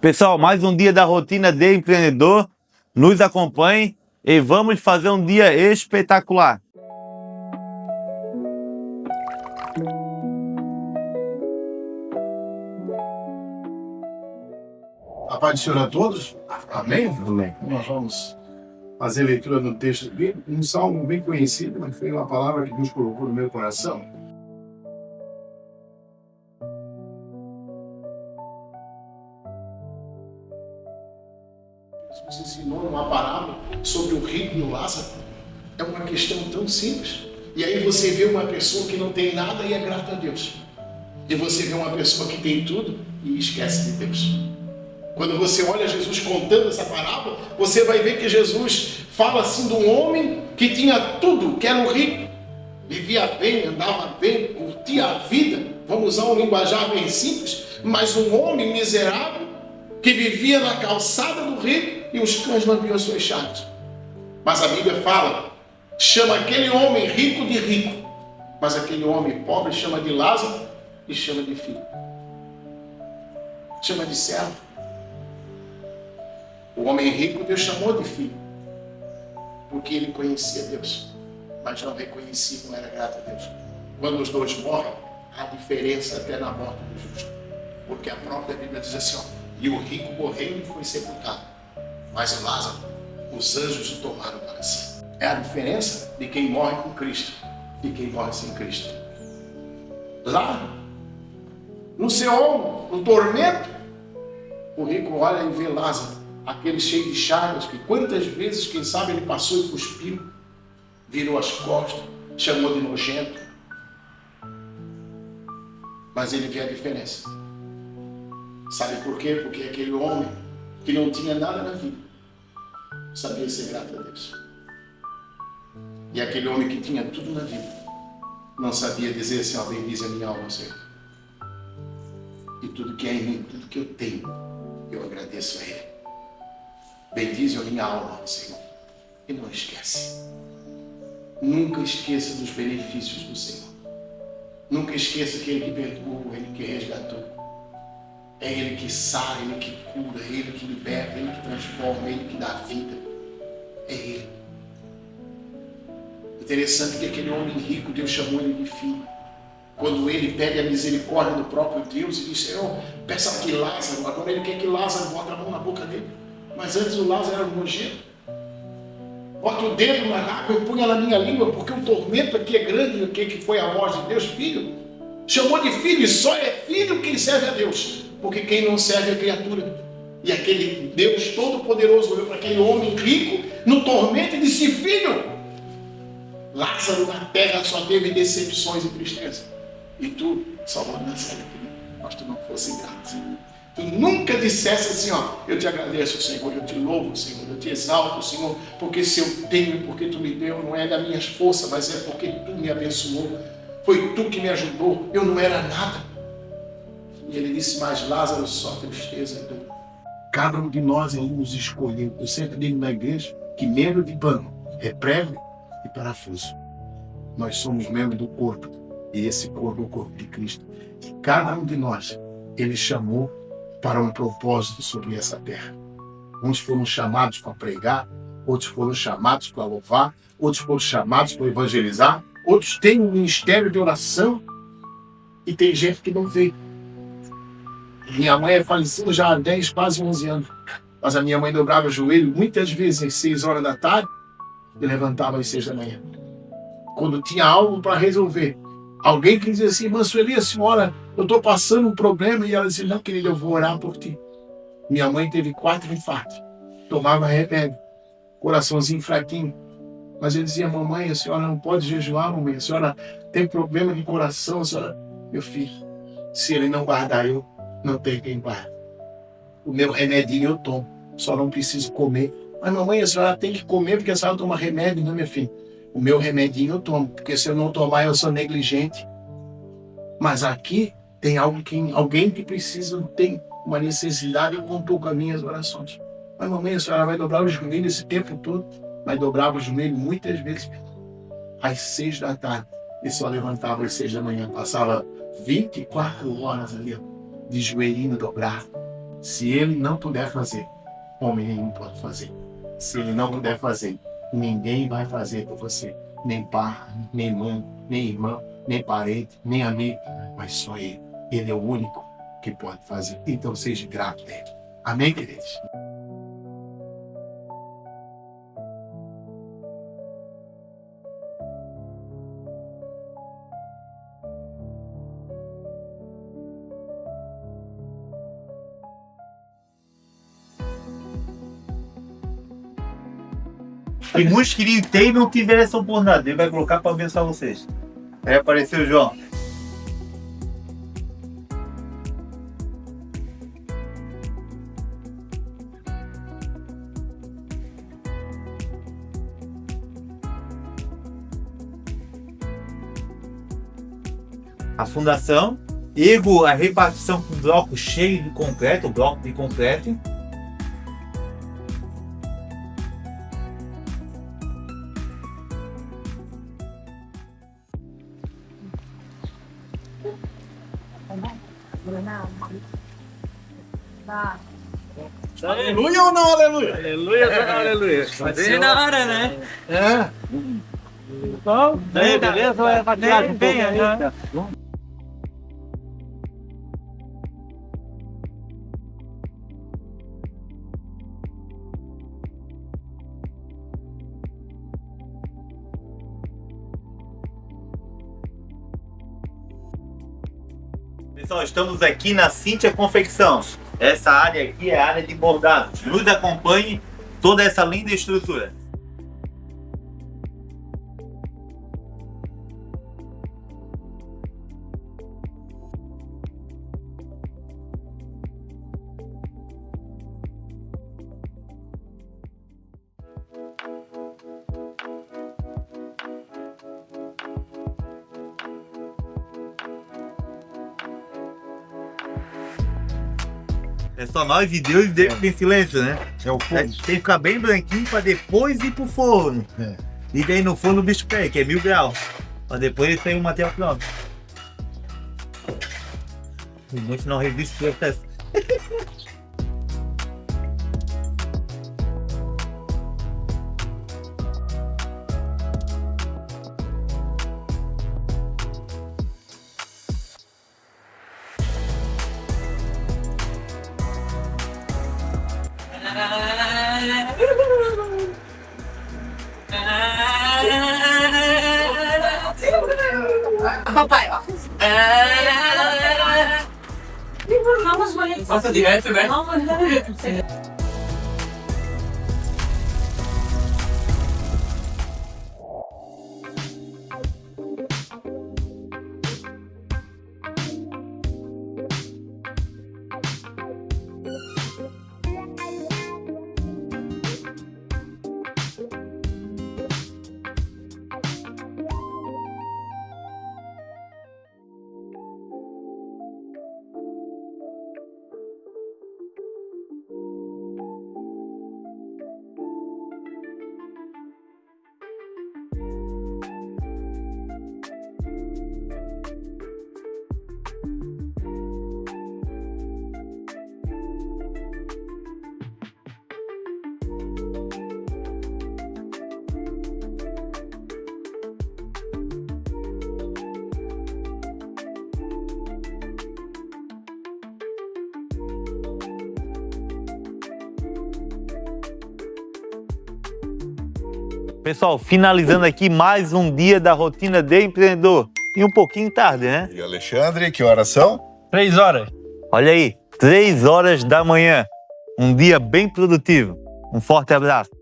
Pessoal, mais um dia da rotina de empreendedor. Nos acompanhe e vamos fazer um dia espetacular. A paz do Senhor a todos. Amém? Amém. Nós vamos fazer a leitura no texto bíblico, um salmo bem conhecido, mas foi uma palavra que Deus colocou no meu coração. Jesus ensinou uma parábola sobre o rico e o Lázaro. É uma questão tão simples. E aí você vê uma pessoa que não tem nada e é grata a Deus. E você vê uma pessoa que tem tudo e esquece de Deus. Quando você olha Jesus contando essa parábola, você vai ver que Jesus fala assim de um homem que tinha tudo, que era um rico. Vivia bem, andava bem, curtia a vida. Vamos usar um linguajar bem simples. Mas um homem miserável que vivia na calçada do rico e os cães lambiam as suas chagas. Mas a Bíblia fala, chama aquele homem rico de rico. Mas aquele homem pobre chama de Lázaro e chama de filho. Chama de servo. O homem rico Deus chamou de filho, porque ele conhecia Deus, mas não reconhecia, não era grato a Deus. Quando os dois morrem, há diferença até na morte do justo, porque a própria Bíblia diz assim, e o rico morreu e foi sepultado, mas o Lázaro, os anjos o tomaram para si. É a diferença de quem morre com Cristo e quem morre sem Cristo. Lá, no Seol, no tormento, o rico olha e vê Lázaro, aquele cheio de chagas, que quantas vezes, quem sabe, ele passou e cuspiu, virou as costas, chamou de nojento. Mas ele vê a diferença. Sabe por quê? Porque aquele homem que não tinha nada na vida, sabia ser grato a Deus. E aquele homem que tinha tudo na vida, não sabia dizer assim, bendize a minha alma, Senhor. E tudo que é em mim, tudo que eu tenho, eu agradeço a Ele. Bendize a minha alma, Senhor. E não esquece. Nunca esqueça dos benefícios do Senhor. Nunca esqueça que Ele que perdoou, Ele que resgatou. É Ele que sara, Ele que cura, é Ele que liberta, é Ele que transforma, é Ele que dá vida. É Ele. Interessante que aquele homem rico, Deus chamou ele de filho. Quando ele pede a misericórdia do próprio Deus e diz, Senhor, peça que Lázaro, agora ele quer que Lázaro bote a mão na boca dele. Mas antes o Lázaro era nojento. Bota o dedo na água e punha na minha língua, porque o tormento aqui é grande. O que foi a voz de Deus? Filho. Chamou de filho, e só é filho quem serve a Deus. Porque quem não serve é criatura. E aquele Deus todo-poderoso olhou para aquele homem rico no tormento e disse, filho, Lázaro na terra só teve decepções e tristeza. E tu, Salvador da série, mas tu não fosse grato. Tu nunca dissesse assim, eu te agradeço, Senhor, eu te louvo, Senhor, eu te exalto, Senhor, porque se eu tenho, porque tu me deu, não é das minhas forças, mas é porque tu me abençoou, foi tu que me ajudou, eu não era nada. E ele disse, mas Lázaro, só tristeza e dor. Cada um de nós ele nos escolheu. Eu sempre digo na igreja que membro de pano é prego e parafuso. Nós somos membros do corpo, e esse corpo é o corpo de Cristo. E cada um de nós, ele chamou para um propósito sobre essa terra. Uns foram chamados para pregar, outros foram chamados para louvar, outros foram chamados para evangelizar, outros têm um ministério de oração e tem gente que não vê. Minha mãe é falecida já há 10, quase 11 anos, mas a minha mãe dobrava o joelho muitas vezes às 6 horas da tarde e levantava às 6 da manhã. Quando tinha algo para resolver, alguém que dizia assim, irmã Sueli, a senhora, eu estou passando um problema, e ela dizia, não, querida, eu vou orar por ti. Minha mãe teve 4 infartos, tomava remédio, coraçãozinho fraquinho, mas eu dizia, mamãe, a senhora não pode jejuar, mamãe, a senhora tem problema de coração, a senhora, meu filho, se ele não guardar eu, não tem quem guarde. O meu remedinho eu tomo, só não preciso comer. Mas mamãe, a senhora tem que comer porque a senhora toma remédio, não, minha filha? O meu remedinho eu tomo, porque se eu não tomar eu sou negligente. Mas aqui tem alguém que precisa, tem uma necessidade, eu contou com as minhas orações. Mas mamãe, a senhora vai dobrar o joelho esse tempo todo? Mas dobrava o joelho muitas vezes às 6 da tarde e só levantava às 6 da manhã. Passava 24 horas ali, de joelhinho dobrado, Se ele não puder fazer, homem nenhum pode fazer. Se ele não puder fazer, ninguém vai fazer por você. Nem pai, nem mãe, nem irmão, nem parente, nem amigo, mas só ele. Ele é o único que pode fazer. Então seja grato a ele. Amém, queridos? E muitos queriam ter e não tiveram essa oportunidade. Ele vai colocar para abençoar vocês. Aí apareceu o João. A fundação, a repartição com bloco cheio de concreto, bloco de concreto. Aleluia ou não aleluia? Aleluia, aleluia. Bem na hora, né? É. Então, beleza? Vai fazer bem aí. Pessoal, estamos aqui na Cíntia Confecção. Essa área aqui é a área de bordados. Nos acompanhe toda essa linda estrutura. É só nós e Deus em silêncio, né? É o fogo. Tem que ficar bem branquinho para depois ir pro forno. É. E daí no forno o bicho pega, que é 1000 graus. Para depois tem o material pronto. O bicho não resiste o processo. Papai, ó. Passa direto, né? Pessoal, finalizando aqui mais um dia da rotina de empreendedor. E um pouquinho tarde, né? E Alexandre, que horas são? 3 horas. Olha aí, 3 horas da manhã. Um dia bem produtivo. Um forte abraço.